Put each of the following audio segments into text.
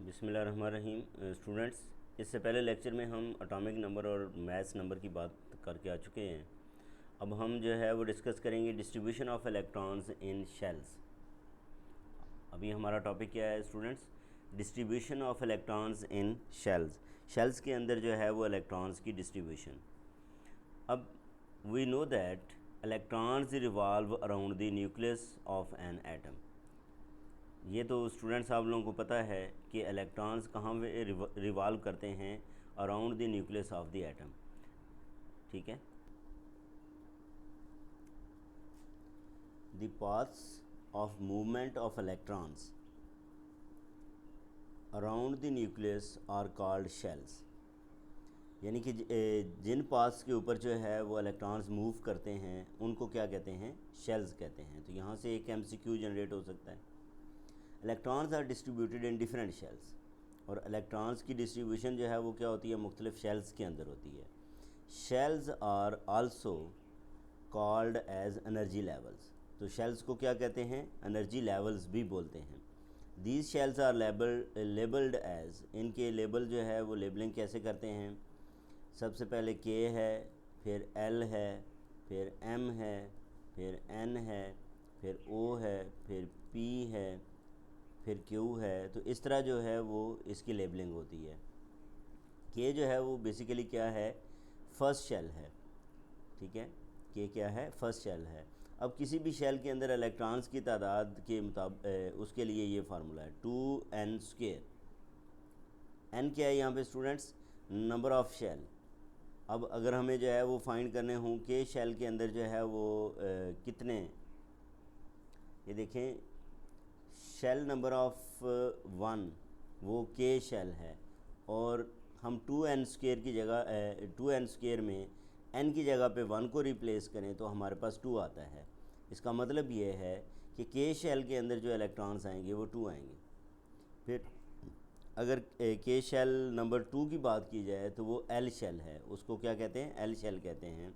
बिस्मिल्लाहिर्रहमानिर्रहीम। स्टूडेंट्स, इससे पहले लेक्चर में हम एटॉमिक नंबर और मैथ्स नंबर की बात करके आ चुके हैं। अब हम जो है वो डिस्कस करेंगे distribution of electrons in shells. अभी हमारा टॉपिक क्या है students? Distribution of electrons in shells. Shells के अंदर जो है वो इलेक्ट्रॉन्स की डिस्ट्रीब्यूशन। अब we know that electrons revolve around the nucleus of an atom. ये तो स्टूडेंट्स आप लोगों को पता है कि इलेक्ट्रॉन्स कहाँ रिवॉल्व करते हैं, around the nucleus of the atom. ठीक है। The paths of movement of electrons around the nucleus are called shells. यानी कि जिन पाथ्स के ऊपर जो है वो इलेक्ट्रॉन्स मूव करते हैं उनको क्या कहते हैं? शेल्स कहते हैं। तो यहाँ से एक एमसीक्यू जनरेट हो सकता है। Electrons are distributed in different shells. और इलेक्ट्रॉन्स की डिस्ट्रीब्यूशन जो है वो क्या होती है? मुख्तलिफ शेल्स के अंदर होती है। Shells are also called as energy levels. तो शेल्स को क्या कहते हैं? एनर्जी लेवल्स भी बोलते हैं। These shells are labelled as. इनके लेबल जो है वो लेबलिंग कैसे करते हैं? सबसे पहले के है, फिर एल है, फिर एम है, फिर एन है, फिर ओ है, फिर पी है, फिर क्यू है। तो इस तरह जो है वो इसकी लेबलिंग होती है। के जो है वो बेसिकली क्या है? फर्स्ट शेल है। ठीक है, के क्या है? फर्स्ट शेल है। अब किसी भी शेल के अंदर इलेक्ट्रॉन्स की तादाद के मुताबिक उसके लिए ये फार्मूला है 2n²। n क्या है यहाँ पे स्टूडेंट्स? Number of shell. अब अगर हमें जो है वो फाइंड करने हों कि शेल के अंदर जो है वो कितने, ये देखें शेल नंबर ऑफ़ 1 वो के शेल है, और हम 2n² की जगह 2n² में n की जगह पे 1 को रिप्लेस करें तो हमारे पास 2 आता है। इसका मतलब ये है कि के शेल के अंदर जो इलेक्ट्रॉन्स आएंगे वो 2 आएंगे। फिर अगर के शेल नंबर 2 की बात की जाए तो वो एल शेल है। उसको क्या कहते हैं? एल शेल कहते हैं।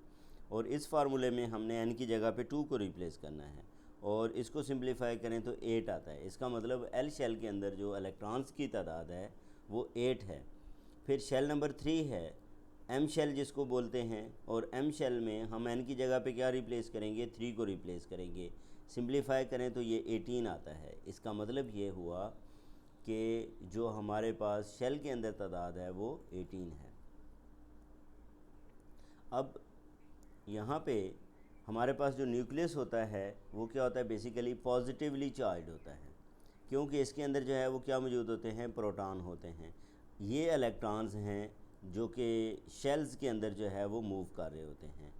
और इस फार्मूले में हमने n की जगह पे 2 को रिप्लेस करना है, और इसको सिंप्लीफाई करें तो 8 आता है। इसका मतलब एल शेल के अंदर जो इलेक्ट्रॉन्स की तादाद है वो 8 है। फिर शेल नंबर 3 है एम शेल जिसको बोलते हैं, और एम शेल में हम n की जगह पे क्या रिप्लेस करेंगे? 3 को रिप्लेस करेंगे। सिंप्लीफाई करें तो ये 18 आता है। इसका मतलब ये हुआ कि जो हमारे पास शेल के अंदर तादाद है वो 18 है। अब यहाँ पे हमारे पास जो न्यूक्लियस होता है वो क्या होता है? बेसिकली पॉजिटिवली चार्ज होता है, क्योंकि इसके अंदर जो है वो क्या मौजूद होते हैं? प्रोटॉन होते हैं। ये इलेक्ट्रॉन्स हैं जो कि शेल्स के अंदर जो है वो मूव कर रहे होते हैं।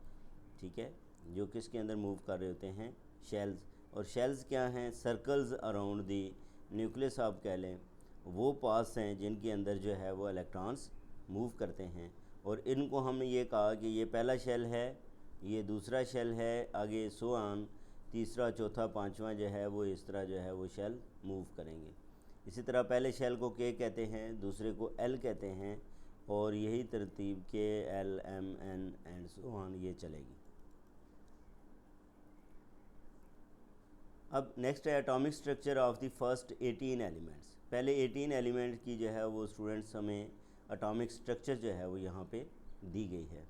ठीक है, जो किसके अंदर मूव कर रहे होते हैं? शेल्स। और शेल्स क्या हैं? सर्कल्स अराउंड दी न्यूक्लियस आप कह लें। वो पास हैं जिनके अंदर जो है वो इलेक्ट्रॉन्स मूव करते हैं। और इनको हमने ये कहा कि ये पहला शेल है, ये दूसरा शेल है, आगे सो ऑन, तीसरा, चौथा, पांचवा जो है वो इस तरह जो है वो शेल मूव करेंगे। इसी तरह पहले शेल को के कहते हैं, दूसरे को एल कहते हैं, और यही तरतीब के L M N and so on ये चलेगी। अब नेक्स्ट है atomic structure of the first 18 elements. पहले 18 एलिमेंट की जो है वो स्टूडेंट्स हमें एटॉमिक स्ट्रक्चर जो है वो यहाँ पे दी गई है।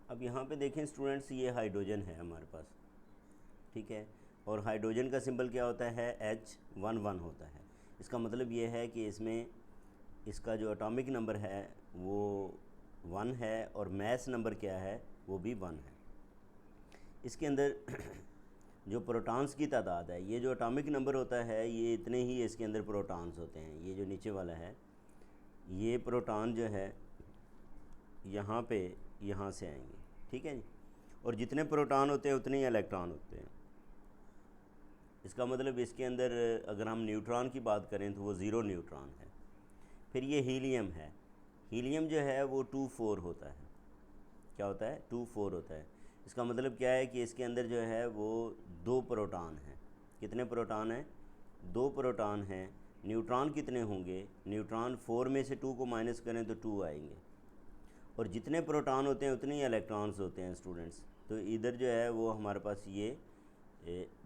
अब यहाँ पे देखें स्टूडेंट्स, ये हाइड्रोजन है हमारे पास। ठीक है, और हाइड्रोजन का सिंबल क्या होता है? H11 होता है। इसका मतलब ये है कि इसमें इसका जो एटॉमिक नंबर है वो 1 है, और मास नंबर क्या है? वो भी 1 है। इसके अंदर जो प्रोटॉन्स की तादाद है, ये जो एटॉमिक नंबर होता है ये इतने ही इसके अंदर प्रोटॉन्स होते हैं। ये जो नीचे वाला है ये प्रोटॉन जो है यहाँ पे यहाँ से आएंगे। ठीक है जी, और जितने प्रोटॉन होते हैं उतने ही इलेक्ट्रॉन होते हैं। इसका मतलब इसके अंदर अगर हम न्यूट्रॉन की बात करें तो वो 0 न्यूट्रॉन है। फिर ये हीलियम है। हीलियम जो है वो 2,4 होता है। क्या होता है? 2,4 होता है। इसका मतलब क्या है कि इसके अंदर जो है वो 2 प्रोटॉन हैं। कितने प्रोटॉन हैं? 2 प्रोटॉन हैं। न्यूट्रॉन कितने होंगे? न्यूट्रॉन 4 में से 2 को माइनस करें तो 2 आएंगे, और जितने प्रोटॉन होते हैं उतने ही इलेक्ट्रॉन्स होते हैं स्टूडेंट्स। तो इधर जो है वो हमारे पास ये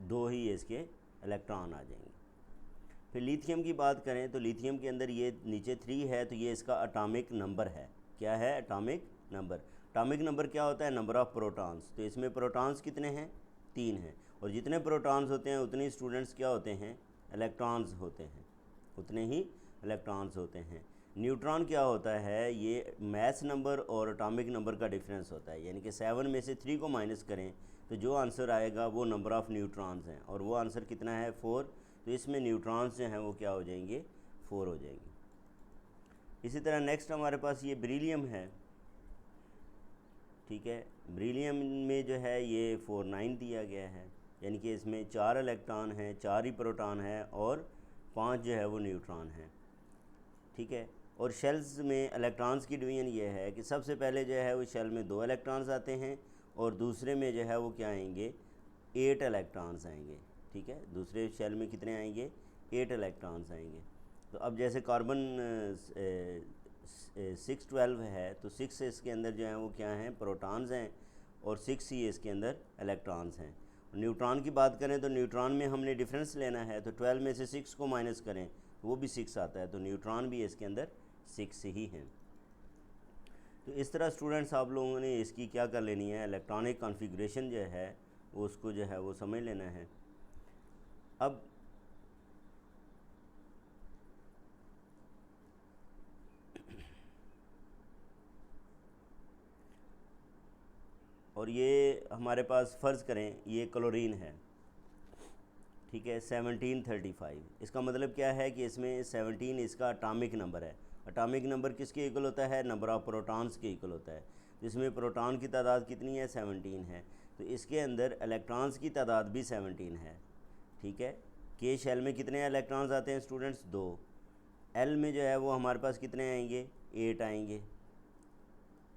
2 ही इसके इलेक्ट्रॉन आ जाएंगे। फिर लिथियम की बात करें तो लिथियम के अंदर ये नीचे 3 है, तो ये इसका एटॉमिक नंबर है। क्या है? Atomic number. एटॉमिक नंबर क्या होता है? Number of protons. तो इसमें प्रोटॉन्स कितने हैं? 3 हैं, और जितने प्रोटॉन्स होते हैं उतने ही स्टूडेंट्स क्या होते हैं? इलेक्ट्रॉन्स होते हैं, उतने ही इलेक्ट्रॉन्स होते हैं। न्यूट्रॉन क्या होता है? ये मैथ नंबर और एटॉमिक नंबर का डिफरेंस होता है, यानी कि 7 में से 3 को माइनस करें तो जो आंसर आएगा वो नंबर ऑफ़ न्यूट्रॉन्स हैं, और वो आंसर कितना है? 4। तो इसमें न्यूट्रॉन्स जो हैं वो क्या हो जाएंगे? 4 हो जाएंगे। इसी तरह नेक्स्ट हमारे पास ये बेरिलियम है, ठीक है। बेरिलियम में जो है ये 4 9 दिया गया है, यानी कि इसमें 4 इलेक्ट्रॉन हैं, 4 ही प्रोटॉन है और 5 जो है वो न्यूट्रॉन हैं, ठीक है। और शेल्स में इलेक्ट्रॉन्स की डिवीजन ये है कि सबसे पहले जो है वो शेल में 2 इलेक्ट्रॉन्स आते हैं, और दूसरे में जो है वो क्या आएंगे? 8 इलेक्ट्रॉन्स आएंगे, ठीक है। दूसरे शेल में कितने आएंगे? 8 इलेक्ट्रॉन्स आएंगे। तो अब जैसे कार्बन 612 है, तो 6 इसके अंदर जो है वो क्या हैं? प्रोटॉन्स हैं, और 6 ही इसके अंदर इलेक्ट्रॉन्स हैं। न्यूट्रॉन की बात करें तो न्यूट्रॉन में हमने डिफरेंस लेना है, तो 12 में से 6 को माइनस करें तो वो भी 6 आता है, तो न्यूट्रॉन भी इसके अंदर 6 ही हैं। तो इस तरह स्टूडेंट्स आप लोगों ने इसकी क्या कर लेनी है? इलेक्ट्रॉनिक कॉन्फ़िगरेशन जो है वो उसको जो है वो समझ लेना है। अब और ये हमारे पास फ़र्ज़ करें ये क्लोरीन है, ठीक है, 1735। इसका मतलब क्या है कि इसमें 17 इसका एटॉमिक नंबर है। एटॉमिक नंबर किसके इक्वल होता है? नंबर ऑफ़ प्रोटॉन्स के इक्वल होता है। जिसमें प्रोटॉन की तादाद कितनी है? 17 है। तो इसके अंदर इलेक्ट्रॉन्स की तादाद भी 17 है, ठीक है। के शेल में कितने इलेक्ट्रॉन्स आते हैं स्टूडेंट्स? 2। एल में जो है वो हमारे पास कितने आएंगे? 8 आएंगे।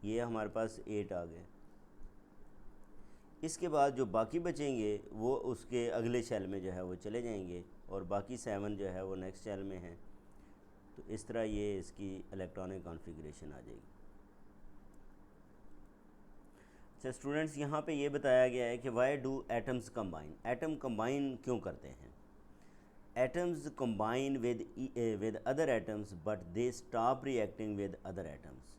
ये हमारे पास 8 आ गए। इसके बाद जो बाकी बचेंगे वो उसके अगले शेल में जो है वो चले जाएंगे, और बाकी 7 जो है वो नेक्स्ट शेल में हैं। तो इस तरह ये इसकी इलेक्ट्रॉनिक कॉन्फ़िगरेशन आ जाएगी। अच्छा स्टूडेंट्स, यहाँ पे ये बताया गया है कि why do atoms combine? Atom combine क्यों करते हैं? Atoms combine with other atoms but they stop reacting with other atoms.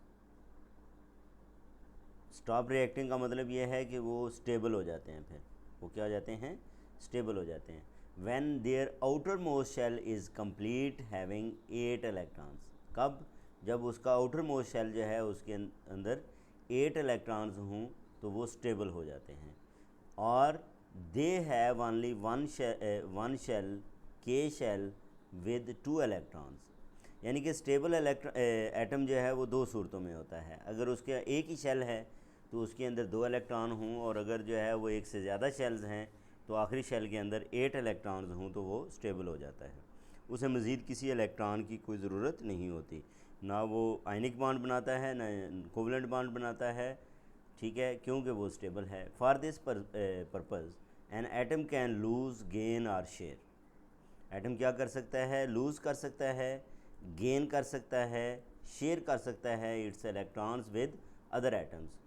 Stop reacting का मतलब ये है कि वो स्टेबल हो जाते हैं, फिर वो क्या हो जाते हैं? स्टेबल हो जाते हैं। When their outer most shell is complete having 8 electrons. कब? जब उसका आउटर मोस्ट शेल जो है उसके अंदर 8 इलेक्ट्रॉन्स हों तो वो स्टेबल हो जाते हैं। और they have only one shell K shell with 2 electrons. यानी कि स्टेबल एटम जो है वो 2 सूरतों में होता है। अगर उसके एक ही शेल है तो उसके अंदर 2 इलेक्ट्रॉन हों, और अगर जो है वो एक से ज़्यादा शेल्स हैं तो आखिरी शेल के अंदर 8 इलेक्ट्रॉन्स हों तो वो स्टेबल हो जाता है। उसे मज़ीद किसी इलेक्ट्रॉन की कोई ज़रूरत नहीं होती, ना वो आयनिक बॉन्ड बनाता है ना कोवलेंट बॉन्ड बनाता है, ठीक है, क्योंकि वो स्टेबल है। For this purpose an atom can lose, gain और शेयर। एटम क्या कर सकता है? लूज़ कर सकता है, गेन कर सकता है, शेयर कर सकता है its electrons with other atoms.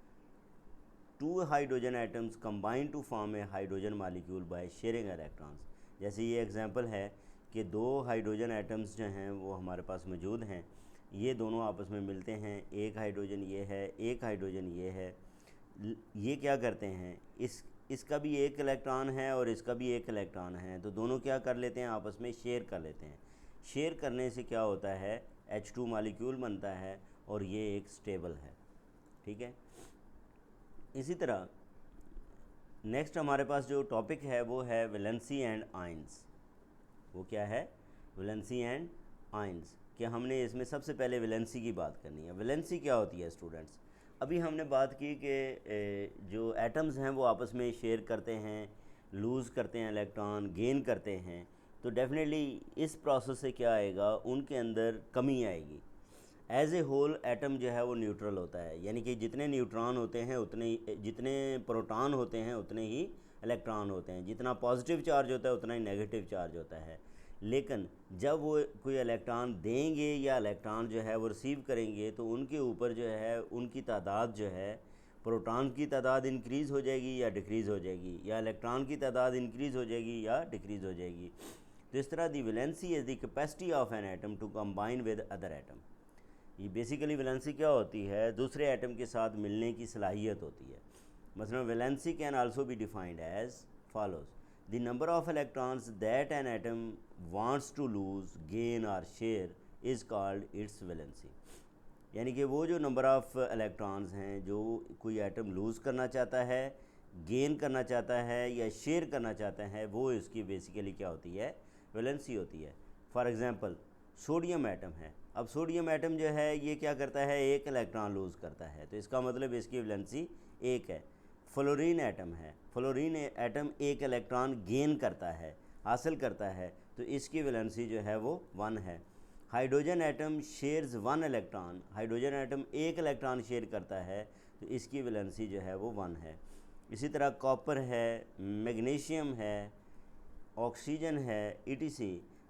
2 hydrogen atoms combine to form a hydrogen molecule by sharing electrons. जैसे ये एग्जांपल है कि 2 हाइड्रोजन एटम्स जो हैं वो हमारे पास मौजूद हैं, ये दोनों आपस में मिलते हैं, एक हाइड्रोजन ये है, एक हाइड्रोजन ये है। ये क्या करते हैं? इसका भी एक इलेक्ट्रॉन है और इसका भी एक इलेक्ट्रॉन है, तो दोनों क्या कर लेते हैं? आपस में शेयर कर लेते हैं। शेयर करने से क्या होता है? H2 मॉलिक्यूल बनता है, और ये एक स्टेबल है, ठीक है। इसी तरह नेक्स्ट हमारे पास जो टॉपिक है वो है वैलेंसी एंड आयंस। वो क्या है? Valency and ions. कि हमने इसमें सबसे पहले वैलेंसी की बात करनी है। वैलेंसी क्या होती है स्टूडेंट्स? अभी हमने बात की कि जो एटम्स हैं वो आपस में शेयर करते हैं, लूज़ करते हैं इलेक्ट्रॉन, गेन करते हैं, तो डेफिनेटली इस प्रोसेस से क्या आएगा? उनके अंदर कमी आएगी। एज ए होल एटम जो है वो न्यूट्रल होता है, यानी कि जितने न्यूट्रॉन होते हैं उतने ही, जितने प्रोटॉन होते हैं उतने ही इलेक्ट्रॉन होते हैं। जितना पॉजिटिव चार्ज होता है उतना ही नेगेटिव चार्ज होता है। लेकिन जब वो कोई इलेक्ट्रॉन देंगे या इलेक्ट्रॉन जो है वो रिसीव करेंगे तो उनके ऊपर जो है उनकी तादाद जो है प्रोटॉन की तादाद इंक्रीज़ हो जाएगी या डिक्रीज़ हो जाएगी, या इलेक्ट्रॉन की तादाद इंक्रीज़ हो जाएगी या डिक्रीज़ हो जाएगी। तो इस तरह the valency is the capacity of an atom to combine with other atom. ये बेसिकली वैलेंसी क्या होती है, दूसरे एटम के साथ मिलने की सलाहियत होती है। मसलन valency can also be defined as follows: the number of electrons that an atom wants to lose, gain और share is called its valency. यानी कि वो जो नंबर ऑफ़ इलेक्ट्रॉन्स हैं जो कोई एटम लूज़ करना चाहता है, गेन करना चाहता है या शेयर करना चाहता है, वो इसकी बेसिकली क्या होती है, वैलेंसी होती है। फॉर एग्ज़ाम्पल सोडियम एटम है। अब सोडियम एटम जो है ये क्या करता है, एक इलेक्ट्रॉन लूज़ करता है, तो इसका मतलब इसकी वैलेंसी एक है। फ्लोरीन एटम है, फ्लोरीन एटम एक इलेक्ट्रॉन गेन करता है, हासिल करता है, तो इसकी वैलेंसी जो है वो 1 है। Hydrogen atom shares 1 electron, hydrogen atom एक इलेक्ट्रॉन शेयर करता है, तो इसकी वैलेंसी जो है वो 1 है। इसी तरह कॉपर है, मैग्नीशियम है, ऑक्सीजन है, ETC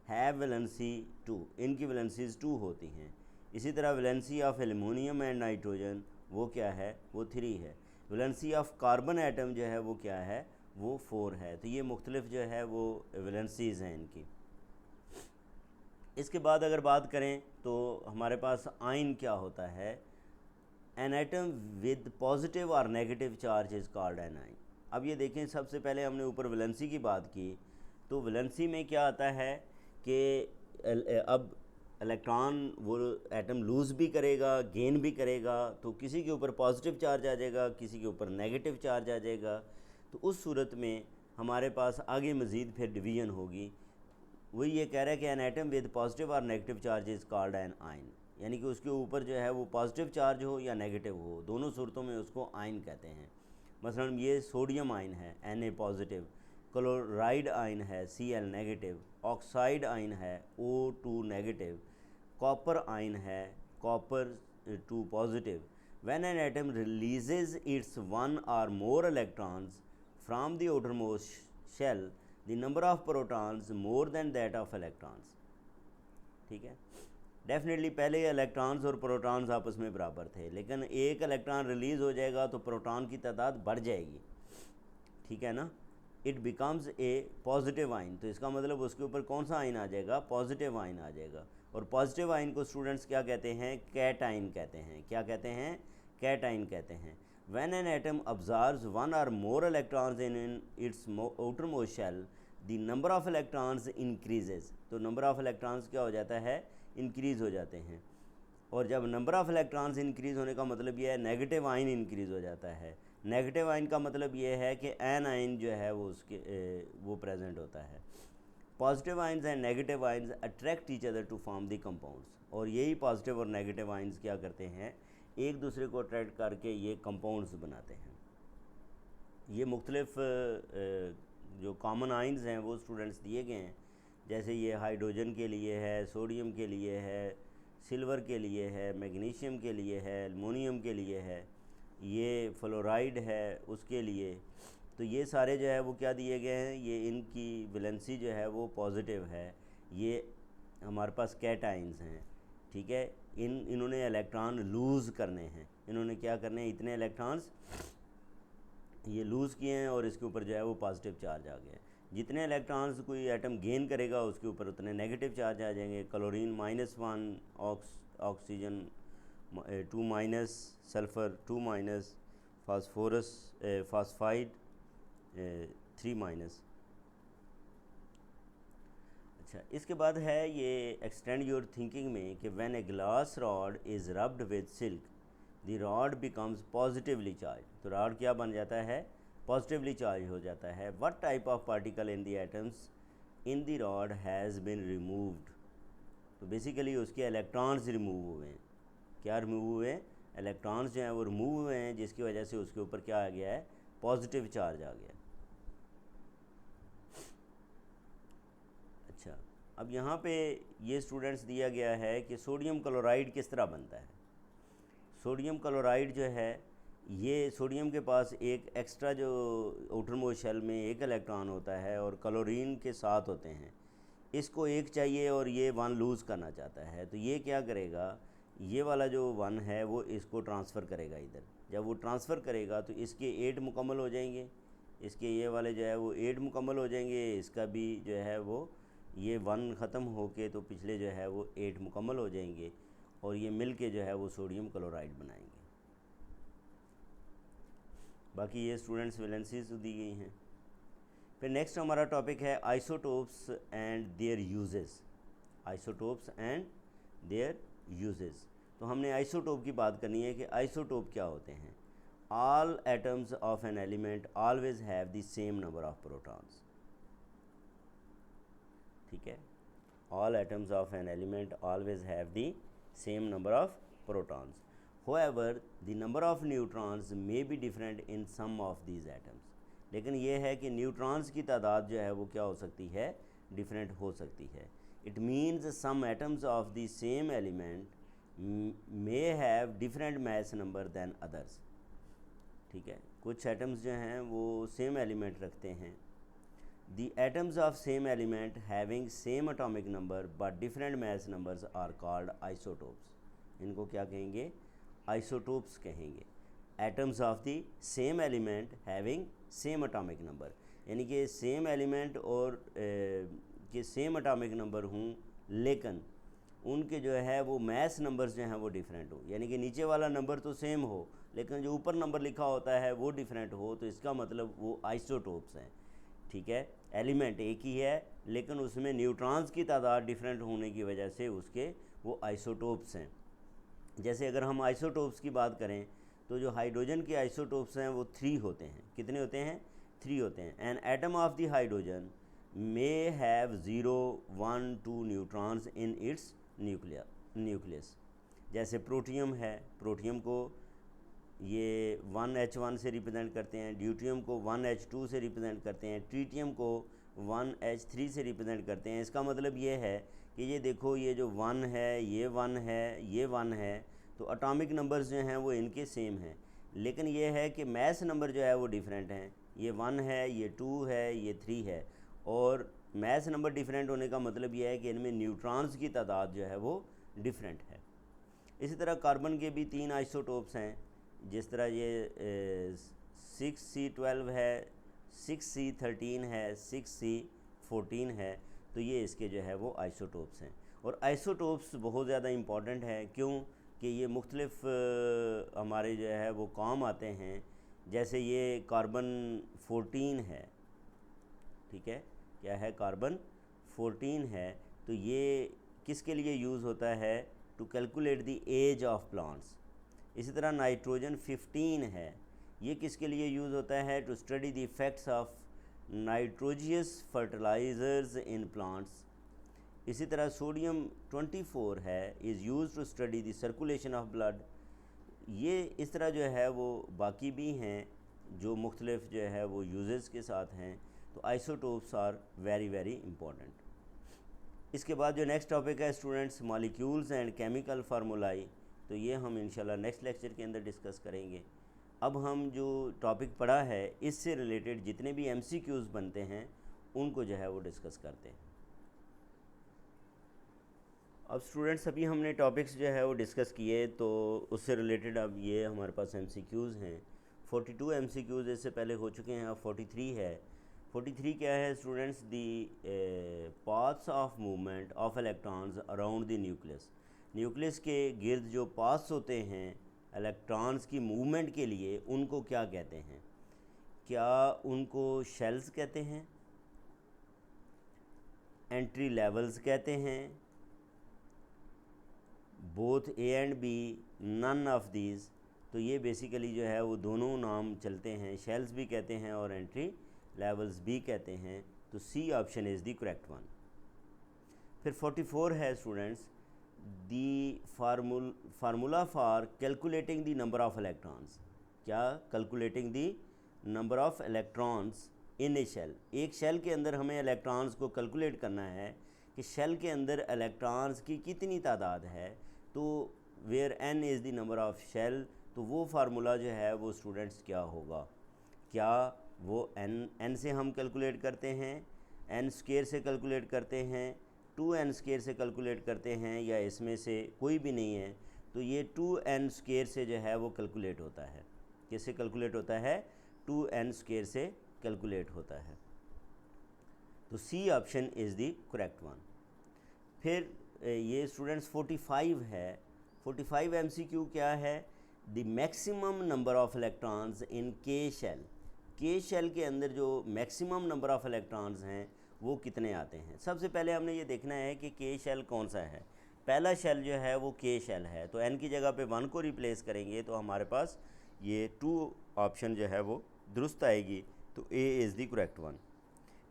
हैव वैलेंसी 2, इनकी वैलेंसीज 2 होती हैं। इसी तरह valency of aluminium and nitrogen वो क्या है, वो 3 है। वैलेंसी ऑफ कार्बन एटम जो है वो क्या है, वो 4 है। तो ये मुख्तलिफ जो है वो वैलेंसीज़ हैं इनकी। इसके बाद अगर बात करें तो हमारे पास आयन क्या होता है, एन एटम विद पॉजिटिव और negative charge is called an ion. अब ये देखें, सबसे पहले हमने ऊपर वैलेंसी की बात की, तो वैलेंसी में क्या आता है कि अब इलेक्ट्रॉन वो एटम लूज़ भी करेगा, गेन भी करेगा, तो किसी के ऊपर पॉजिटिव चार्ज आ जाएगा, किसी के ऊपर नेगेटिव चार्ज आ जाएगा। तो उस सूरत में हमारे पास आगे मज़ीद फिर डिवीज़न होगी। वही ये कह रहा है कि एन एटम विद पॉजिटिव और negative charge is called an ion, यानी कि उसके ऊपर जो है वो पॉजिटिव चार्ज हो या नेगेटिव हो, दोनों सूरतों में उसको आयन कहते हैं। मसलन ये सोडियम आयन है, Na पॉजिटिव, क्लोराइड आयन है, Cl नेगेटिव, ऑक्साइड आयन है, O2 नेगेटिव, कॉपर आयन है, copper 2 positive. When an atom releases its 1 और more electrons from the outermost shell, the number of protons more than that of electrons. ठीक है, definitely पहले electrons और protons आपस में बराबर थे, लेकिन एक इलेक्ट्रॉन रिलीज़ हो जाएगा तो प्रोटॉन की तादाद बढ़ जाएगी। ठीक है ना, it becomes a positive ion, तो इसका मतलब उसके ऊपर कौन सा आयन आ जाएगा, पॉजिटिव आयन आ जाएगा। और पॉजिटिव आयन को स्टूडेंट्स क्या कहते हैं, कैटाइन कहते हैं। क्या कहते हैं, कैटाइन कहते हैं। व्हेन एन एटम अब्जॉर्ब्स 1 और more electrons in its outermost shell, the number of electrons increases, तो नंबर ऑफ इलेक्ट्रॉन्स क्या हो जाता है, इंक्रीज़ हो जाते हैं। और जब नंबर ऑफ़ इलेक्ट्रॉन्स इंक्रीज़ होने का मतलब ये है नेगेटिव आयन इंक्रीज़ हो जाता है। नेगेटिव आयन का मतलब ये है कि एन आयन जो है वो उसके वो प्रेजेंट होता है। Positive ions and negative ions attract each other to form the compounds, और यही पॉजिटिव और नेगेटिव आयन्स क्या करते हैं, एक दूसरे को अट्रैक्ट करके ये कंपाउंड्स बनाते हैं। ये मुख्तलिफ जो कॉमन आयन्स हैं वो स्टूडेंट्स दिए गए हैं, जैसे ये हाइड्रोजन के लिए है, सोडियम के लिए है, सिल्वर के लिए है, मैग्नीशियम के लिए है, एल्युमिनियम के लिए है, ये फ्लोराइड है उसके लिए। तो ये सारे जो है वो क्या दिए गए हैं, ये इनकी वैलेंसी जो है वो पॉजिटिव है। ये हमारे पास कैटाइंस हैं। ठीक है, इन्होंने इलेक्ट्रॉन लूज़ करने हैं, इन्होंने क्या करने हैं, इतने इलेक्ट्रॉन्स ये लूज़ किए हैं और इसके ऊपर जो है वो पॉजिटिव चार्ज आ गया है। जितने इलेक्ट्रॉन्स कोई एटम गेन करेगा उसके ऊपर उतने नेगेटिव चार्ज आ जाएंगे। Chlorine -1, oxygen 2-, sulphur 2-, phosphorus phosphide 3-। अच्छा, इसके बाद है ये एक्सटेंड योर थिंकिंग में कि when a glass rod is rubbed with silk, the rod becomes positively charge. तो रॉड क्या बन जाता है, पॉजिटिवली चार्ज हो जाता है। What type of particle in the atoms in the rod has been removed. तो बेसिकली उसके इलेक्ट्रॉन्स रिमूव हुए हैं। क्या रिमूव हुए हैं, इलेक्ट्रॉन्स जो हैं वो रिमूव हुए हैं, जिसकी वजह से उसके ऊपर क्या आ गया है, पॉजिटिव चार्ज आ गया। अच्छा, अब यहाँ पे ये स्टूडेंट्स दिया गया है कि सोडियम क्लोराइड किस तरह बनता है। सोडियम क्लोराइड जो है, ये सोडियम के पास एक एक्स्ट्रा जो आउटरमोस्ट शेल में एक इलेक्ट्रॉन होता है और क्लोरीन के 7 होते हैं। इसको एक चाहिए और ये 1 लूज़ करना चाहता है, तो ये क्या करेगा, ये वाला जो 1 है वो इसको ट्रांसफ़र करेगा इधर। जब वो ट्रांसफ़र करेगा तो इसके 8 मुकम्मल हो जाएंगे, इसके ये वाले जो है वो 8 मुकम्मल हो जाएंगे, इसका भी जो है वो ये 1 ख़त्म होके तो पिछले जो है वो 8 मुकम्मल हो जाएंगे और ये मिल के जो है वो सोडियम क्लोराइड बनाएंगे। बाकी ये स्टूडेंट्स वैलेंसीज दी गई हैं। फिर नेक्स्ट हमारा टॉपिक है isotopes and there uses. Isotopes and there uses. तो हमने आइसोटोप की बात करनी है कि आइसोटोप क्या होते हैं। All atoms of an element always have the same number of protons. ठीक है, all atoms of an element always have the same number of protons. However, the number of neutrons may be different in some of these atoms. लेकिन ये है कि neutrons की तादाद जो है वो क्या हो सकती है, डिफरेंट हो सकती है। It means some atoms of the same element may have different mass number than others. ठीक है, कुछ एटम्स जो हैं वो सेम एलिमेंट रखते हैं। The atoms of same element having same atomic number but different mass numbers are called isotopes. इनको क्या कहेंगे, आइसोटोप्स कहेंगे। Atoms of the same element having same atomic number, यानी कि सेम एलिमेंट और के सेम एटॉमिक नंबर हों लेकिन उनके जो है वो मैस नंबर्स जो हैं वो डिफरेंट हो, यानी कि नीचे वाला नंबर तो सेम हो लेकिन जो ऊपर नंबर लिखा होता है वो डिफरेंट हो, तो इसका मतलब वो आइसोटोप्स हैं। ठीक है, एलिमेंट एक ही है लेकिन उसमें न्यूट्रॉन्स की तादाद डिफरेंट होने की वजह से उसके वो आइसोटोप्स हैं। जैसे अगर हम आइसोटोप्स की बात करें तो जो हाइड्रोजन के आइसोटोप्स हैं वो 3 होते हैं। कितने होते हैं, 3 होते हैं। An atom of the hydrogen may have 0, 1, 2 neutrons in its nucleus. जैसे प्रोटियम है, प्रोटियम को ये 1H1 से रिप्रेजेंट करते हैं, ड्यूटियम को 1H2 से रिप्रेजेंट करते हैं, ट्रीटियम को 1H3 से रिप्रेजेंट करते हैं। इसका मतलब ये है कि ये देखो ये जो 1 है, ये 1 है, ये 1 है, तो एटॉमिक नंबर्स जो हैं वो इनके सेम हैं, लेकिन ये है कि मैस नंबर जो है वो डिफरेंट हैं। ये 1 है, ये 2 है, ये 3 है, और मैस नंबर डिफरेंट होने का मतलब ये है कि इनमें न्यूट्रॉन्स की तादाद जो है वो डिफरेंट है। इसी तरह कार्बन के भी 3 आइसोटोप्स हैं। जिस तरह ये 6C12 है, 6C13 है, 6C14 है, तो ये इसके जो है वो आइसोटोप्स हैं। और आइसोटोप्स बहुत ज़्यादा इम्पॉर्टेंट है, क्यों कि ये मुख्तलिफ हमारे जो है वो काम आते हैं। जैसे ये कार्बन 14 है, ठीक है, क्या है, कार्बन 14 है, तो ये किसके लिए यूज़ होता है, to calculate the age of plants. इसी तरह नाइट्रोजन 15 है, ये किसके लिए यूज़ होता है, to study the effects of nitrogenous fertilizers in plants. इसी तरह सोडियम 24 है, is use to study the circulation of blood. ये इस तरह जो है वो बाकी भी हैं जो मुख्तलिफ जो है वो यूजेस के साथ हैं। तो isotopes are very very important. इसके बाद जो नेक्स्ट टॉपिक है students, molecules and chemical formulae, तो ये हम इंशाल्लाह नेक्स्ट लेक्चर के अंदर डिस्कस करेंगे। अब हम जो टॉपिक पढ़ा है इससे रिलेटेड जितने भी MCQs बनते हैं उनको जो है वो डिस्कस करते हैं। अब स्टूडेंट्स अभी हमने टॉपिक्स जो है वो डिस्कस किए, तो उससे रिलेटेड अब ये हमारे पास MCQs हैं। 42 MCQs इससे पहले हो चुके हैं, अब 43 है। 43 क्या है students, the paths of movement of electrons around the nucleus. Nucleus के गिर्द जो पाथ्स होते हैं इलेक्ट्रॉन्स की मूवमेंट के लिए, उनको क्या कहते हैं, क्या उनको शेल्स कहते हैं, एंट्री लेवल्स कहते हैं, both A and B, none of these. तो ये बेसिकली जो है वो दोनों नाम चलते हैं, शेल्स भी कहते हैं और एंट्री लेवल्स भी कहते हैं। तो C option is the correct one. फिर 44 है students, the formula for calculating the number of electrons. क्या, calculating the number of electrons in a shell. एक शेल के अंदर हमें इलेक्ट्रॉन्स को कैलकुलेट करना है कि शेल के अंदर इलेक्ट्रॉन्स की कितनी तादाद है। तो where n is the number of shell, तो वो फार्मूला जो है वो स्टूडेंट्स क्या होगा, क्या वो n से हम कैलकुलेट करते हैं, n स्क्वायर से कैलकुलेट करते हैं, 2n स्क्वायर से कैलकुलेट करते हैं, या इसमें से कोई भी नहीं है, तो ये 2n स्क्वायर से जो है वो कैलकुलेट होता है। किससे कैलकुलेट होता है, 2n² से कैलकुलेट होता है। तो C option is the correct one. फिर ये स्टूडेंट्स 45 है। 45 MCQ क्या है, the maximum number of electrons in K shell. K shell के अंदर जो मैक्सिमम नंबर ऑफ इलेक्ट्रॉन्स हैं वो कितने आते हैं। सबसे पहले हमने ये देखना है कि के शेल कौन सा है। पहला शेल जो है वो के शेल है, तो n की जगह पे 1 को रिप्लेस करेंगे तो हमारे पास ये 2 ऑप्शन जो है वो दुरुस्त आएगी, तो A is the correct one.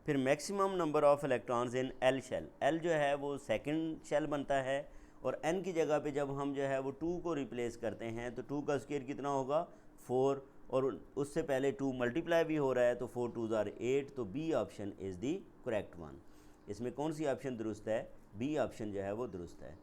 फिर maximum number of electrons in L shell. L जो है वो सेकंड शेल बनता है, और एन की जगह पे जब हम जो है वो 2 को रिप्लेस करते हैं तो 2 का स्क्वायर कितना होगा, 4, और उससे पहले 2 मल्टीप्लाई भी हो रहा है तो 4 2 ज़ार 8, तो B option is the correct one. इसमें कौन सी ऑप्शन दुरुस्त है, बी ऑप्शन जो है वो दुरुस्त है।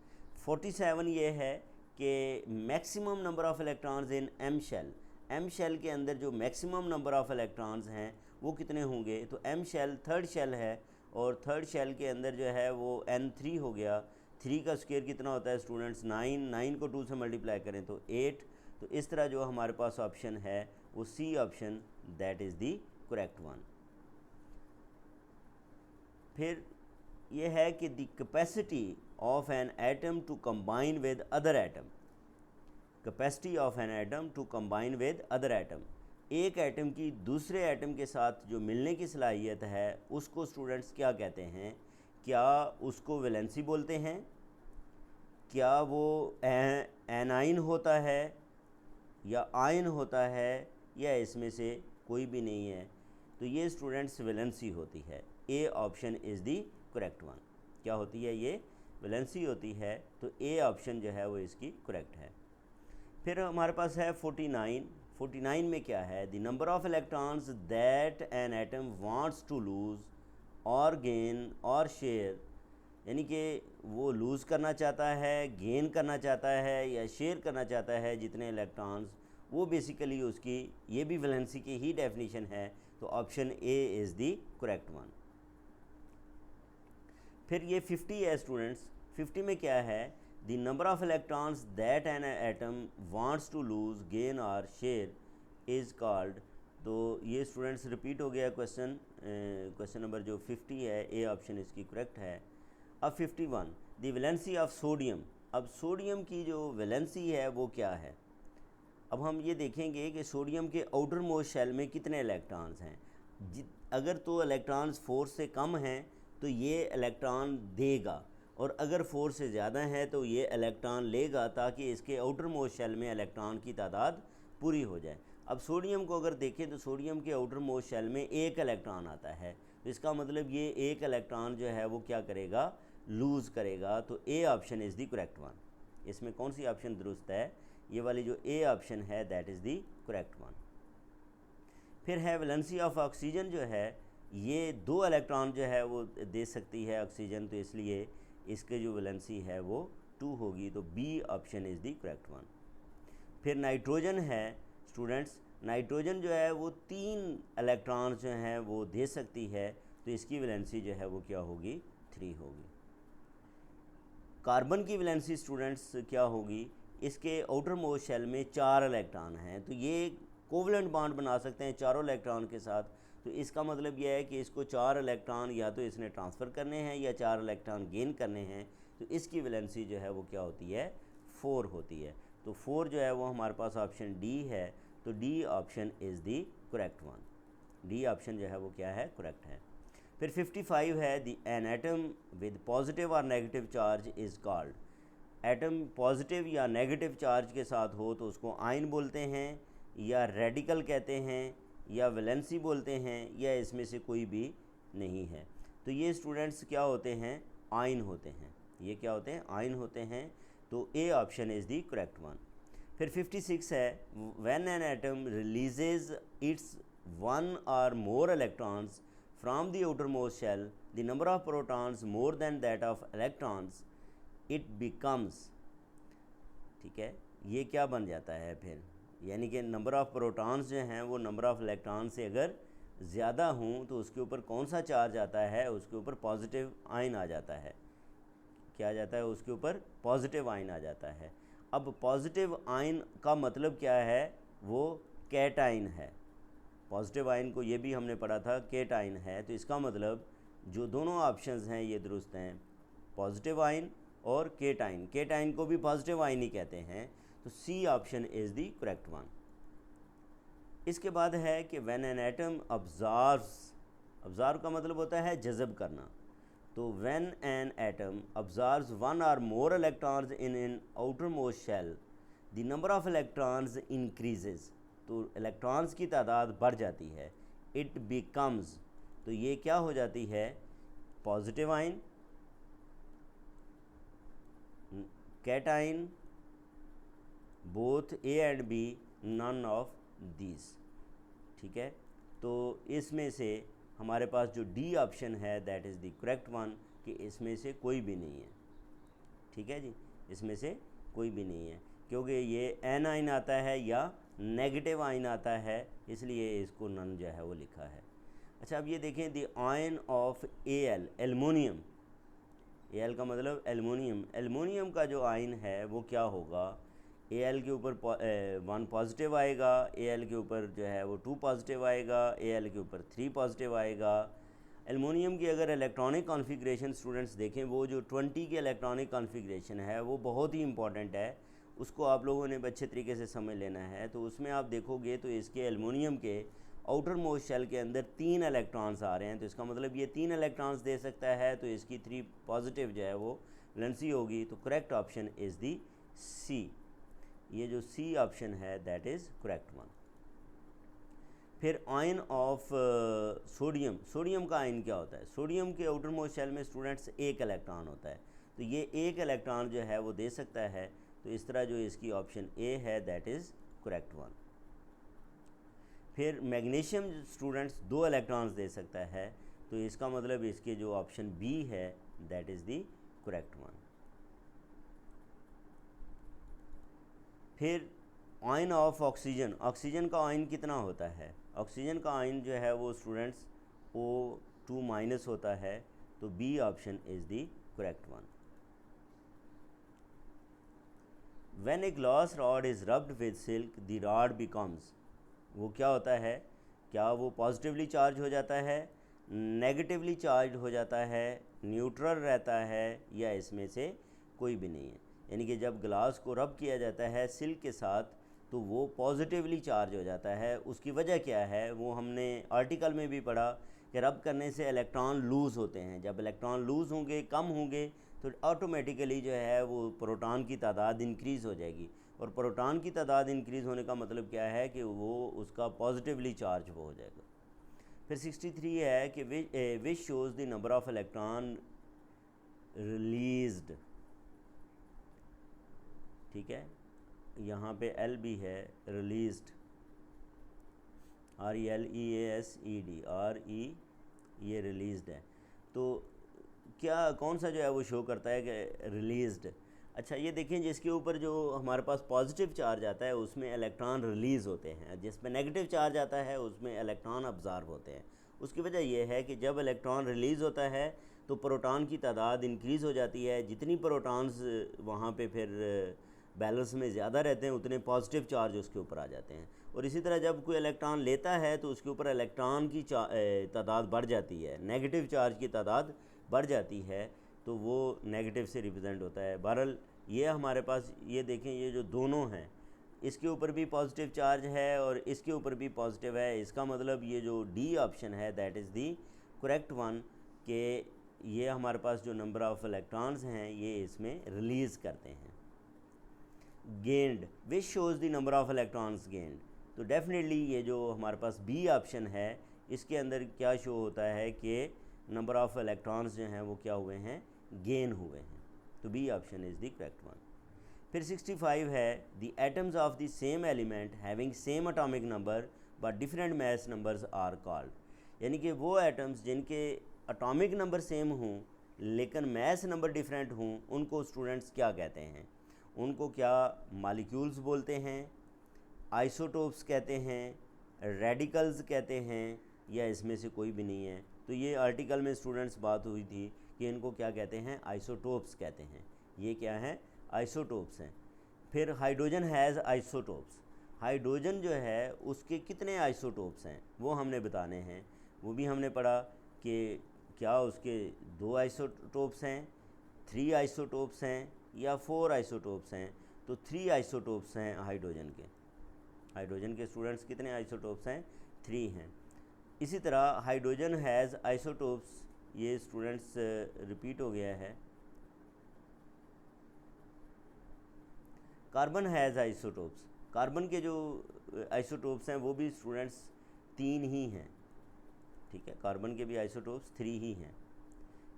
47 ये है कि maximum number of electrons in M shell. M shell के अंदर जो मैक्सिमम नंबर ऑफ़ इलेक्ट्रॉन्स हैं वो कितने होंगे, तो एम शेल थर्ड शेल है, और थर्ड शेल के अंदर जो है वो n3 हो गया। 3 का स्क्वायर कितना होता है स्टूडेंट्स, 9, 9 को 2 से मल्टीप्लाई करें तो 8। तो इस तरह जो हमारे पास ऑप्शन है वो C option, that is the correct one. फिर ये है कि the capacity of an atom to combine with other atom. Capacity of an atom to combine with other atom, एक एटम की दूसरे एटम के साथ जो मिलने की सलाहियत है उसको स्टूडेंट्स क्या कहते हैं। क्या उसको वैलेंसी बोलते हैं, क्या वो एनाइन होता है या आयन होता है, या इसमें से कोई भी नहीं है। तो ये स्टूडेंट्स वैलेंसी होती है। A option is the correct one. क्या होती है, ये वैलेंसी होती है, तो ए ऑप्शन जो है वो इसकी करेक्ट है। फिर हमारे पास है 49। 49 में क्या है, the number of electrons that an atom wants to lose और गेन और शेयर, यानी कि वो लूज़ करना चाहता है, गेन करना चाहता है या शेयर करना चाहता है जितने इलेक्ट्रॉन्स, वो बेसिकली उसकी ये भी वैलेंसी की ही डेफिनेशन है। तो option A is the correct one. फिर ये 50 है स्टूडेंट्स। 50 में क्या है, the number of electrons that an atom wants to lose gain और शेयर इज़ कॉल्ड। तो ये स्टूडेंट्स रिपीट हो गया क्वेश्चन। क्वेश्चन नंबर जो 50 है, ए ऑप्शन इसकी करेक्ट है। अब 51, द वैलेंसी ऑफ सोडियम। अब सोडियम की जो वैलेंसी है वो क्या है। अब हम ये देखेंगे कि सोडियम के आउटर मोस्ट शेल में कितने इलेक्ट्रॉन्स हैं। अगर तो इलेक्ट्रॉन्स 4 से कम हैं तो ये इलेक्ट्रॉन देगा, और अगर 4 से ज़्यादा है तो ये इलेक्ट्रॉन लेगा, ताकि इसके आउटर मोस्ट शेल में इलेक्ट्रॉन की तादाद पूरी हो जाए। अब सोडियम को अगर देखें तो सोडियम के आउटर मोस्ट शेल में एक इलेक्ट्रॉन आता है, तो इसका मतलब ये एक इलेक्ट्रॉन जो है वो क्या करेगा, लूज़ करेगा। तो A option is the correct one. इसमें कौन सी ऑप्शन दुरुस्त है, ये वाली जो ए ऑप्शन है that is the correct one. फिर है वैलेंसी ऑफ ऑक्सीजन जो है, ये 2 इलेक्ट्रॉन जो है वो दे सकती है ऑक्सीजन, तो इसलिए इसके जो वैलेंसी है वो 2 होगी, तो B option is the correct one. फिर नाइट्रोजन है स्टूडेंट्स। नाइट्रोजन जो है वो 3 इलेक्ट्रॉन्स जो हैं वो दे सकती है, तो इसकी वैलेंसी जो है वो क्या होगी, 3 होगी। कार्बन की वैलेंसी स्टूडेंट्स क्या होगी, इसके आउटर मोस्ट शेल में 4 इलेक्ट्रॉन हैं, तो ये कोवलेंट बॉन्ड बना सकते हैं चारों इलेक्ट्रॉन के साथ। तो इसका मतलब यह है कि इसको 4 इलेक्ट्रॉन या तो इसने ट्रांसफ़र करने हैं या 4 इलेक्ट्रॉन गेन करने हैं, तो इसकी वैलेंसी जो है वो क्या होती है, 4 होती है। तो 4 जो है वो हमारे पास ऑप्शन डी है, तो D option is the correct one. D option जो है वो क्या है, करेक्ट है। फिर 55 है, the an atom with positive और negative charge is called. Atom positive या नेगेटिव चार्ज के साथ हो तो उसको आयन बोलते हैं, या रेडिकल कहते हैं, या वैलेंसी बोलते हैं, या इसमें से कोई भी नहीं है। तो ये स्टूडेंट्स क्या होते हैं, आयन होते हैं। ये क्या होते हैं, आयन होते हैं। तो A option is the correct one. फिर 56 है, when an atom releases its 1 और more electrons from the outer most shell, the number of protons more than that of electrons, it becomes. ठीक है, ये क्या बन जाता है फिर, यानी कि नंबर ऑफ़ प्रोटॉन्स जो हैं वो नंबर ऑफ़ इलेक्ट्रॉन से अगर ज़्यादा हों तो उसके ऊपर कौन सा चार्ज आता है, उसके ऊपर पॉजिटिव आयन आ जाता है। क्या आ जाता है, उसके ऊपर पॉजिटिव आयन आ जाता है। अब पॉजिटिव आयन का मतलब क्या है, वो कैटाइन है। पॉजिटिव आयन को ये भी हमने पढ़ा था कैटाइन है, तो इसका मतलब जो दोनों ऑप्शंस हैं ये दुरुस्त हैं, पॉजिटिव आयन और कैटाइन। कैटाइन को भी पॉजिटिव आयन ही कहते हैं, तो C option is the correct one. इसके बाद है कि when an atom observes, observe का मतलब होता है जज़ब करना, तो when an atom observes one और more electrons in an outer most shell the number of electrons increases, तो इलेक्ट्रॉन्स की तादाद बढ़ जाती है। इट बिकम्स, तो ये क्या हो जाती है, positive ion, cation, both A and B, none of these. ठीक है, तो इसमें से हमारे पास जो डी ऑप्शन है that is the correct one, कि इसमें से कोई भी नहीं है। ठीक है जी, इसमें से कोई भी नहीं है, क्योंकि ये एन आइन आता है या नेगेटिव आइन आता है, इसलिए इसको नन जो है वो लिखा है। अच्छा, अब ये देखें, the ion of A L, aluminium, A L का मतलब एल्युमिनियम, एल्युमिनियम का जो आयन है वो क्या होगा, ए एल के ऊपर 1 पॉजिटिव आएगा, ए एल के ऊपर जो है वो 2 पॉजिटिव आएगा, ए एल के ऊपर 3 पॉजिटिव आएगा। एल्युमिनियम की अगर इलेक्ट्रॉनिक कॉन्फ़िगरेशन स्टूडेंट्स देखें, वो जो 20 की इलेक्ट्रॉनिक कॉन्फ़िगरेशन है वो बहुत ही इंपॉर्टेंट है, उसको आप लोगों ने अच्छे तरीके से समझ लेना है। तो उसमें आप देखोगे तो इसके एल्युमिनियम के आउटर मोस्ट शेल के अंदर 3 इलेक्ट्रॉन्स आ रहे हैं, तो इसका मतलब ये 3 इलेक्ट्रॉन्स दे सकता है, तो इसकी 3 पॉजिटिव जो है वो वैलेंसी होगी। तो करेक्ट ऑप्शन इज़ दी सी, ये जो सी ऑप्शन है दैट इज़ करेक्ट वन। फिर आयन ऑफ सोडियम, सोडियम का आयन क्या होता है, सोडियम के आउटर मोस्ट शेल में स्टूडेंट्स 1 इलेक्ट्रॉन होता है, तो ये 1 इलेक्ट्रॉन जो है वो दे सकता है, तो इस तरह जो इसकी ऑप्शन ए है दैट इज़ करेक्ट वन। फिर मैग्नीशियम स्टूडेंट्स 2 इलेक्ट्रॉन्स दे सकता है, तो इसका मतलब इसके जो ऑप्शन बी है that is the correct one. फिर आयन ऑफ ऑक्सीजन, ऑक्सीजन का आयन कितना होता है, ऑक्सीजन का आयन जो है वो स्टूडेंट्स O2 माइनस होता है, तो B option is the correct one. When a glass rod is rubbed with silk the rod becomes, वो क्या होता है, क्या वो पॉजिटिवली चार्ज हो जाता है, नेगेटिवली चार्ज हो जाता है, न्यूट्रल रहता है, या इसमें से कोई भी नहीं है। यानी कि जब ग्लास को रब किया जाता है सिल्क के साथ तो वो पॉजिटिवली चार्ज हो जाता है। उसकी वजह क्या है, वो हमने आर्टिकल में भी पढ़ा कि रब करने से इलेक्ट्रॉन लूज़ होते हैं, जब इलेक्ट्रॉन लूज़ होंगे, कम होंगे, तो ऑटोमेटिकली जो है वो प्रोटॉन की तादाद इंक्रीज़ हो जाएगी, और प्रोटॉन की तादाद इंक्रीज़ होने का मतलब क्या है कि वो उसका पॉजिटिवली चार्ज हो जाएगा। फिर 63 है कि which shows the number of electron released. ठीक है, यहाँ पे एल भी है, रिलीज्ड, RELEASED, ये रिलीज्ड है, तो क्या कौन सा जो है वो शो करता है कि रिलीज्ड। अच्छा, ये देखें, जिसके ऊपर जो हमारे पास पॉजिटिव चार्ज आता है उसमें इलेक्ट्रॉन रिलीज़ होते हैं, जिस पे नेगेटिव चार्ज आता है उसमें इलेक्ट्रॉन ऑब्जर्व होते हैं। उसकी वजह यह है कि जब इलेक्ट्रॉन रिलीज़ होता है तो प्रोटॉन की तादाद इंक्रीज़ हो जाती है, जितनी प्रोटॉन्स वहाँ पे फिर बैलेंस में ज़्यादा रहते हैं उतने पॉजिटिव चार्ज उसके ऊपर आ जाते हैं। और इसी तरह जब कोई इलेक्ट्रॉन लेता है तो उसके ऊपर इलेक्ट्रॉन की तादाद बढ़ जाती है, नेगेटिव चार्ज की तादाद बढ़ जाती है, तो वो नेगेटिव से रिप्रेजेंट होता है। बहरहाल ये हमारे पास, ये देखें, ये जो दोनों हैं इसके ऊपर भी पॉजिटिव चार्ज है और इसके ऊपर भी पॉजिटिव है, इसका मतलब ये जो डी ऑप्शन है that is the correct one, कि ये हमारे पास जो नंबर ऑफ़ इलेक्ट्रॉन्स हैं ये इसमें रिलीज़ करते हैं। Gained, which shows the number of electrons gained, तो डेफिनेटली ये जो हमारे पास बी ऑप्शन है इसके अंदर क्या शो होता है कि नंबर ऑफ़ इलेक्ट्रॉन्स जो हैं वो क्या हुए हैं, गेन हुए हैं, तो B option is the correct one. फिर 65 है, the atoms of the same element having same atomic number but different mass numbers are called, यानी कि वो एटम्स जिनके एटॉमिक नंबर सेम हों लेकिन मास नंबर डिफरेंट हों उनको स्टूडेंट्स क्या कहते हैं, उनको क्या मॉलिक्यूल्स बोलते हैं, आइसोटोप्स कहते हैं, रेडिकल्स कहते हैं, या इसमें से कोई भी नहीं है। तो ये आर्टिकल में स्टूडेंट्स बात हुई थी कि इनको क्या कहते हैं, आइसोटोप्स कहते हैं। ये क्या हैं, आइसोटोप्स हैं। फिर हाइड्रोजन हैज़ आइसोटोप्स, हाइड्रोजन जो है उसके कितने आइसोटोप्स हैं वो हमने बताने हैं। वो भी हमने पढ़ा कि क्या उसके 2 आइसोटोप्स हैं, 3 आइसोटोप्स हैं या 4 आइसोटोप्स हैं। तो 3 आइसोटोप्स हैं हाइड्रोजन के। हाइड्रोजन के स्टूडेंट्स कितने आइसोटोप्स हैं? 3 हैं। इसी तरह हाइड्रोजन हैज़ आइसोटोप्स, ये स्टूडेंट्स रिपीट हो गया है। कार्बन हैज़ आइसोटोप्स, कार्बन के जो आइसोटोप्स हैं वो भी स्टूडेंट्स 3 ही हैं। ठीक है, कार्बन के भी आइसोटोप्स 3 ही हैं।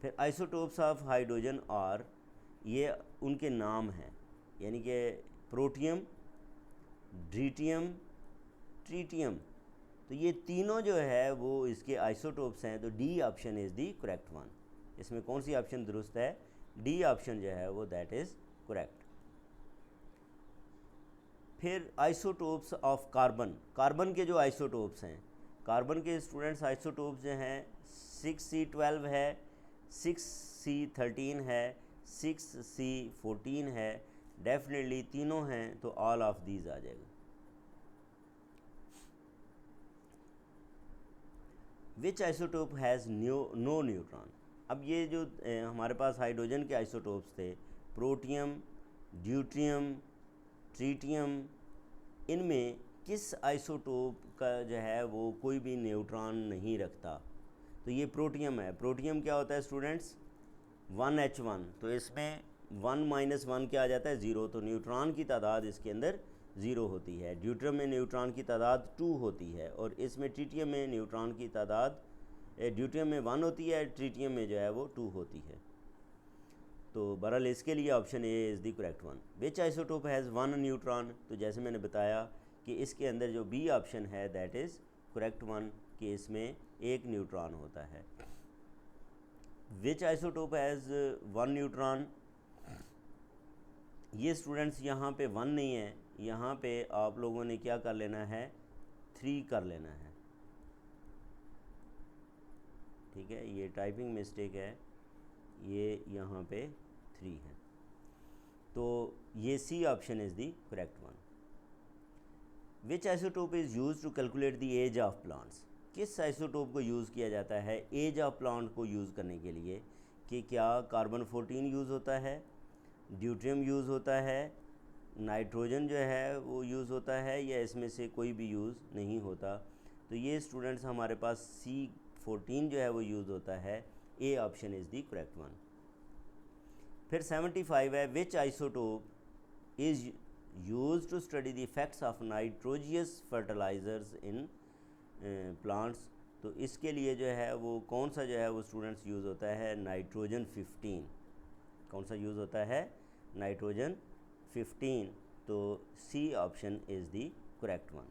फिर आइसोटोप्स ऑफ हाइड्रोजन आर, ये उनके नाम हैं, यानी कि प्रोटियम, ड्रीटियम, ट्रीटियम। तो ये तीनों जो है वो इसके आइसोटोप्स हैं। तो D option is the correct one. इसमें कौन सी ऑप्शन दुरुस्त है? डी ऑप्शन जो है वो दैट इज़ करेक्ट। फिर आइसोटोप्स ऑफ कार्बन, कार्बन के जो आइसोटोप्स हैं, कार्बन के स्टूडेंट्स आइसोटोप्स जो हैं 6C12 है, 6C13 है, 6C14 है। डेफिनेटली तीनों हैं तो ऑल ऑफ दीज आ जाएगा। विच आइसोटोप हैज़ नो न्यूट्रॉन। अब ये जो हमारे पास हाइड्रोजन के आइसोटोप्स थे, प्रोटियम, ड्यूट्रियम, ट्रीटियम, इनमें किस आइसोटोप का जो है वो कोई भी न्यूट्रॉन नहीं रखता? तो ये प्रोटियम है। प्रोटियम क्या होता है स्टूडेंट्स? 1H1। तो इसमें 1 - 1 क्या आ जाता है? 0। तो न्यूट्रॉन की तादाद इसके अंदर 0 होती है। ड्यूट्रियम में न्यूट्रॉन की तादाद 2 होती है और इसमें ट्रीटियम में न्यूट्रॉन की तादाद, ड्यूट्रियम में 1 होती है, ट्रीटियम में जो है वो 2 होती है। तो बहरहाल इसके लिए option A is the correct one. Which isotope has 1 neutron. तो जैसे मैंने बताया कि इसके अंदर जो बी ऑप्शन है दैट इज़ करेक्ट वन, कि इसमें 1 न्यूट्रॉन होता है। Which isotope has 1 neutron. ये स्टूडेंट्स यहाँ पे 1 नहीं है, यहाँ पे आप लोगों ने क्या कर लेना है? 3 कर लेना है। ठीक है, ये टाइपिंग मिस्टेक है, ये यहाँ पे 3 है। तो ये C option is the correct one. Which isotope is use to calculate the age of plants. किस आइसोटोप को यूज़ किया जाता है एज ऑफ प्लांट को यूज़ करने के लिए? कि क्या कार्बन 14 यूज़ होता है, ड्यूट्रियम यूज़ होता है, नाइट्रोजन जो है वो यूज़ होता है, या इसमें से कोई भी यूज़ नहीं होता? तो ये स्टूडेंट्स हमारे पास C14 जो है वो यूज़ होता है। A option is the correct one. फिर 75 है, which isotope is use to study the effects of nitrogenous fertilizers in plants. तो इसके लिए जो है वो कौन सा जो है वो स्टूडेंट्स यूज़ होता है? नाइट्रोजन 15। कौन सा यूज़ होता है? नाइट्रोजन 15। तो C option is the correct one.